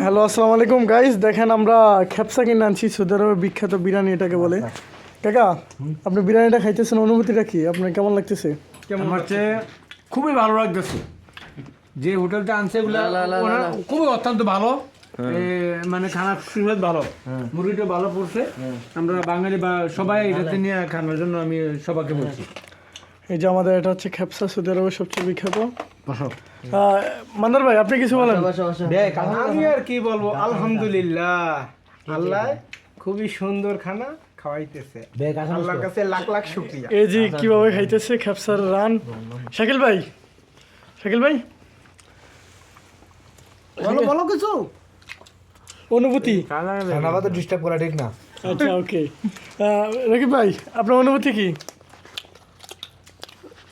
Hello আসসালামু আলাইকুম guys, দেখেন আমরা খেপসা কিনে আনছি সৌদি আরবের বিখ্যাত বিরিয়ানি এটাকে বলে। কাকা, আপনি বিরিয়ানিটা খাইতেছেন, অনুভূতিটা কি? আপনার কেমন লাগতেছে? আমার চেয়ে খুবই ভালো লাগতেছে। যে হোটেলটা আনছে খুবই অত্যন্ত ভালো, মানে খানা সুস্বাদ ভালো, মুরগিটা ভালো পড়ছে। আমরা বাঙালি বা সবাই এটাতে নিয়ে খাওয়ার জন্য আমি সবাইকে বলছি। এই যে আমাদের এটা হচ্ছে খেপসা, সৌদি আরবের সবচেয়ে বিখ্যাত। মান্দার ভাই, আপনি কিছু বলেন। আমি আর কি বলবো, আলহামদুলিল্লাহ, আল্লাহ খুবই সুন্দর খানা খাওয়াইতেছে, আল্লাহর কাছে লাখ লাখ শুকরিয়া। এই যে কিভাবে খাইতেছে খেপসার রান। শাকিল ভাই, শাকিল ভাই বলো বলো কিছু অনুভূতি। খানা তো ডিস্টার্ব করা ঠিক না। আচ্ছা, ওকে। রাকিব ভাই, আপনার অনুভূতি কি?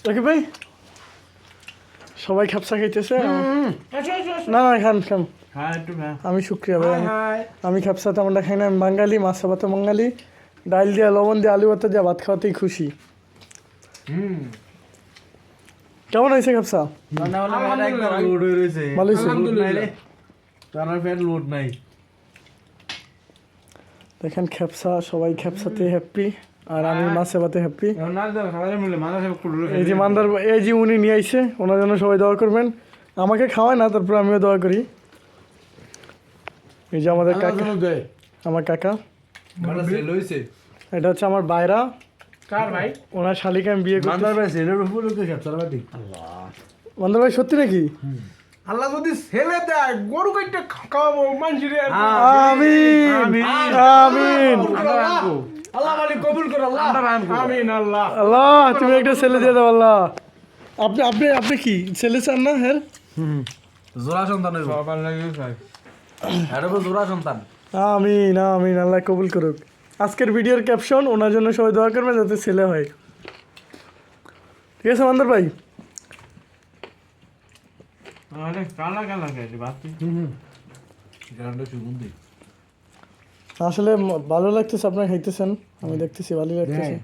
রাকিব ভাই, সবাই খেপসা খাইতেছে। না না, খান খান। আমি শুক্রিয়া ভাই, আমি খেপসা তেমনটা খাই না। আমি বাঙালি, মাছ ভাত বাঙালি, ডাল দিয়া লবণ দিয়ে আলু ভাত দিয়ে ভাত খাওয়াতেই খুশি। কেমন হয়েছে খেপসা? ভালো হয়েছে। দেখেন খেপসা, সবাই খেপসাতে হ্যাপি, আর আমি মাছে ভাতে হ্যাপি। এই যে মান্দার, এই যে উনি নিয়ে আইছে, ওনার জন্য সবাই দোয়া করবেন। আমাকে খাওয়ায় না, তারপর আমিও দোয়া করি। এই যে আমাদের কাকা, আমার কাকা, এটা হচ্ছে আমার বাইরা। কার ভাই? ওনার শালিকে আমি বিয়ে করতে। মান্দার ভাই, সত্যি নাকি? আল্লাহ যদি ছেলে দেয়, গরু কাইটা খাওয়াবো মানুষের। আমিন আমিন। আল্লাহ মালিক কবুল করে, আল্লাহ আমিন। আল্লাহ আল্লাহ, তুমি একটা ছেলে দিয়ে দাও আল্লাহ। আপনি আপনি আপনি কি ছেলে চান না? হ্যাঁ, জোড়া সন্তান জোড়া সন্তান। আমিন আমিন, আল্লাহ কবুল করুক। আজকের ভিডিওর ক্যাপশন, ওনার জন্য সবাই দোয়া করবে যাতে ছেলে হয়। ঠিক আছে মান্দার ভাই? আসলে ভালো লাগতেছে, আপনার খাইতেছেন, আমি দেখতেছি ভালোই লাগতেছে।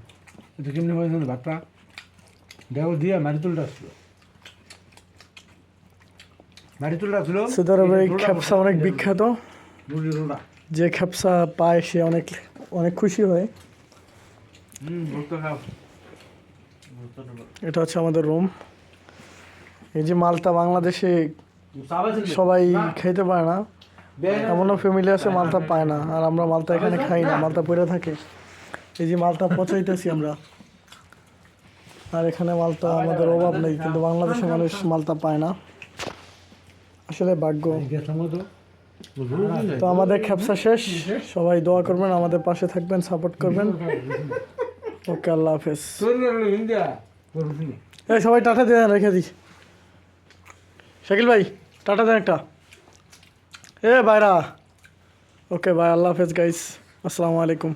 এটা কেমনি বলছেন ভাতটা দেও দিয়া মারি তুলটা আসলো, মারি তুলটা আসলো। সৌদি আরবে এই খেপসা অনেক বিখ্যাত। যে খেপসা পায় সে অনেক অনেক খুশি হয়। এটা হচ্ছে আমাদের রুম। এই যে মালটা বাংলাদেশে সবাই খাইতে পারে না, এমনও ফ্যামিলি আছে মালটা পায় না, আর আমরা মালটা এখানে খাই না, মালটা পড়ে থাকে। এই যে মালটা পচাইতেছি আমরা, আর এখানে মালটা আমাদের অভাব নেই, কিন্তু বাংলাদেশের মানুষ মালটা পায় না। আসলে ভাগ্য। তো আমাদের খেপসা শেষ, সবাই দোয়া করবেন, আমাদের পাশে থাকবেন, সাপোর্ট করবেন। ওকে, আল্লাহ হাফেজ। এই সবাই টাটা দিয়ে রেখে দিই। শাকিল ভাই, টাটা দেন একটা। বাইরা। ওকে ভাই, আল্লাহ হাফেজ গাইস, আসসালামু আলাইকুম।